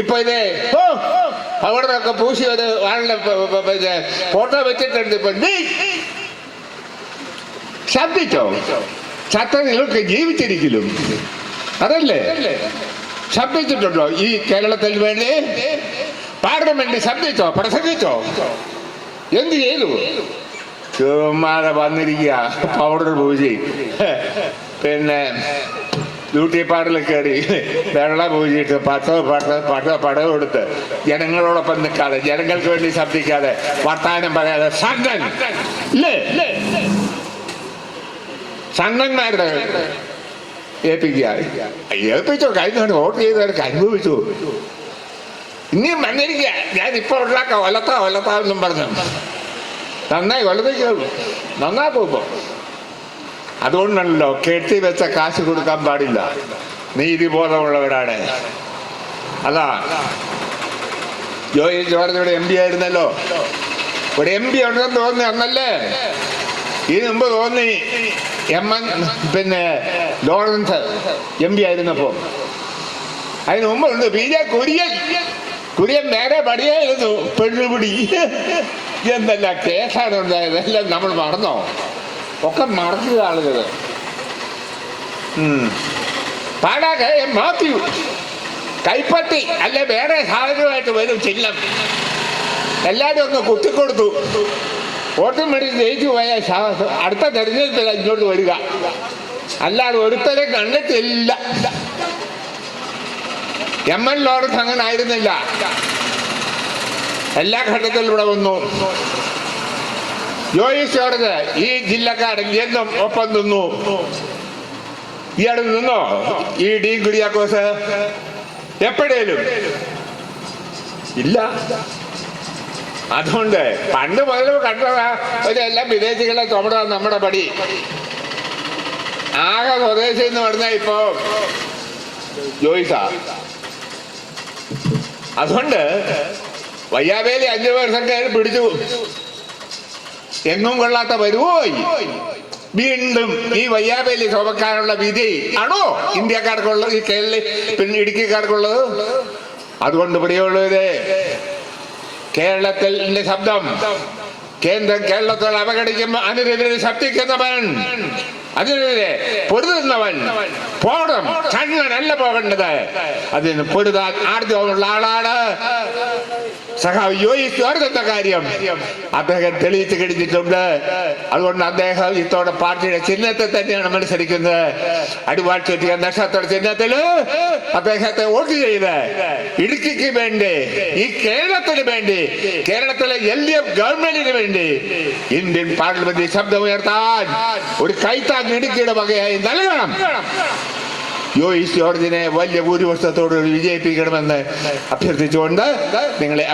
ഇപ്പൊ ഇത് പൗഡറൊക്കെ പൂശി ഒരു ആളുടെ ഫോട്ടോ വെച്ചിട്ടുണ്ട്. ഇപ്പൊ ശബ്ദിച്ചോ? ശബ്ദങ്ങളൊക്കെ ജീവിച്ചിരിക്കലും അതല്ലേ? ശബ്ദിച്ചിട്ടുണ്ടോ ഈ കേരളത്തിൽ വേണ്ടി? പാർലമെന്റ് ശബ്ദിച്ചോ? പ്രസംഗിച്ചോ? എന്ത് ചെയ്തു? ചുമ്മാതെ വന്നിരിക്കുക പൗഡർ പൂജി, പിന്നെ ബ്യൂട്ടി പാർലറിൽ കയറി വെള്ളം പൂജിയിട്ട് പടം കൊടുത്ത് ജനങ്ങളോടൊപ്പം നിൽക്കാതെ, ജനങ്ങൾക്ക് വേണ്ടി ശബ്ദിക്കാതെ, വർത്താനം പറയാതെ സംഘൻ ഇല്ലേ? സംഘന്മാരുടെ ഏൽപ്പിച്ചോ? കഴിഞ്ഞ വോട്ട് ചെയ്തവർക്ക് അനുഭവിച്ചു. ഇനിയും വന്നിരിക്കുക ഞാനിപ്പോ ഉണ്ടാക്കാം ഒലത്താവെന്നും പറഞ്ഞു. നന്നായി വലുതേക്കുള്ളൂ, നന്നാക്കുമ്പോ. അതുകൊണ്ടാണല്ലോ കെട്ടി വെച്ച കാശ് കൊടുക്കാൻ പാടില്ല. നീതിബോധമുള്ളവരാണ്. അതാ ജോർജ് ഇവിടെ MP ആയിരുന്നല്ലോ. ഇവിടെ MP ഉണ്ടെന്ന് തോന്നി അന്നല്ലേ? ഇതിനു മുമ്പ് തോന്നി പിന്നെ ലോറൻസ് MP ആയിരുന്നപ്പോ. അതിന് മുമ്പുണ്ട് PJ കുര്യൻ നേരെ പടിയായിരുന്നു. പെണ്ണുപിടി എന്തെല്ലാം കേസാണ് ഉണ്ടായത്. എല്ലാം നമ്മൾ മറന്നോ? ഒക്കെ മറക്കുക ആളുകൾ. പാടാകെ മാത്യു കൈപ്പറ്റി അല്ലെ വേറെ സാധനമായിട്ട് വരും ചിഹ്നം. എല്ലാവരും ഒന്ന് കുത്തിക്കൊടുത്തു. വോട്ടും മേടിച്ച് ജയിച്ചു പോയ അടുത്ത തെരഞ്ഞെടുപ്പിൽ ഇങ്ങോട്ട് വരിക. അല്ലാതെ ഒരുത്തരെ കണ്ടിട്ടില്ല. MN ലോറൻസ് അങ്ങനെ ആയിരുന്നില്ല. എല്ലാ ഘട്ടത്തിലും ഇവിടെ വന്നു. ജോയിസ് ജോർജ് ഈ ജില്ലക്കാരൻ എന്നും ഒപ്പം നിന്നു. ഇയാൾ നിന്നോ? ഈ ഡി കുര്യാക്കോസ് എപ്പോഴേലും ഇല്ല. അതുകൊണ്ട് പണ്ട് മുതലും കണ്ടതാ എല്ലാം വിദേശികളെ തൊട നമ്മുടെ പടി. ആകെ സ്വദേശി എന്ന് പറഞ്ഞാൽ ഇപ്പോ ജോയിസാ. അതുകൊണ്ട് വയ്യാവേലി 5 വർഷം പിടിച്ചു. എങ്ങും കൊള്ളാത്ത വരുവോയി. വീണ്ടും ഈ വയ്യാവേലി ശോഭക്കാനുള്ള വിധി ആണോ ഇന്ത്യക്കാർക്കുള്ളത്, ഈ പിന്നെ ഇടുക്കിക്കാർക്കുള്ളത്? അതുകൊണ്ട് ഇവിടെയുള്ളത് കേരളത്തിന്റെ ശബ്ദം കേന്ദ്രം കേരളത്തോട് അവഗണിക്കുമ്പോൾ അതിനെതിരെ ശബ്ദിക്കുന്നവൻ, അതിനെതിരെ പൊരുതുന്നവൻ പോകണം. കണ്ണനല്ല പോകേണ്ടത്, അതിന് പൊരുതാൻ ആർജവമുള്ള ആളാണ് സഖാവ് ജോയിസ് ജോർജ് എന്ന കാര്യം അദ്ദേഹം തെളിയിച്ചു കഴിഞ്ഞിട്ടുണ്ട്. അതുകൊണ്ട് അദ്ദേഹം ഇത്തവണ പാർട്ടിയുടെ ചിഹ്നത്തിൽ തന്നെയാണ് മത്സരിക്കുന്നത്. അടിവാൾ ചുറ്റിയ നക്ഷത്ര ചിഹ്നത്തില് അദ്ദേഹത്തെ വോട്ട് ചെയ്ത് ഇടുക്കിക്ക് വേണ്ടി, ഈ കേരളത്തിന് വേണ്ടി, കേരളത്തിലെ LDF ഗവൺമെന്റിന് വേണ്ടി ഇന്ത്യൻ പാർലമെന്റിൽ ശബ്ദമുയർത്താൻ ഒരു കൈത്താങ് ഇടുക്കിയുടെ വകയായി നൽകണം. ജോയിസ് ജോർജിനെ വലിയ ഭൂരിപക്ഷത്തോട് വിജയിപ്പിക്കണമെന്ന് അഭ്യർത്ഥിച്ചുകൊണ്ട് നിങ്ങളെ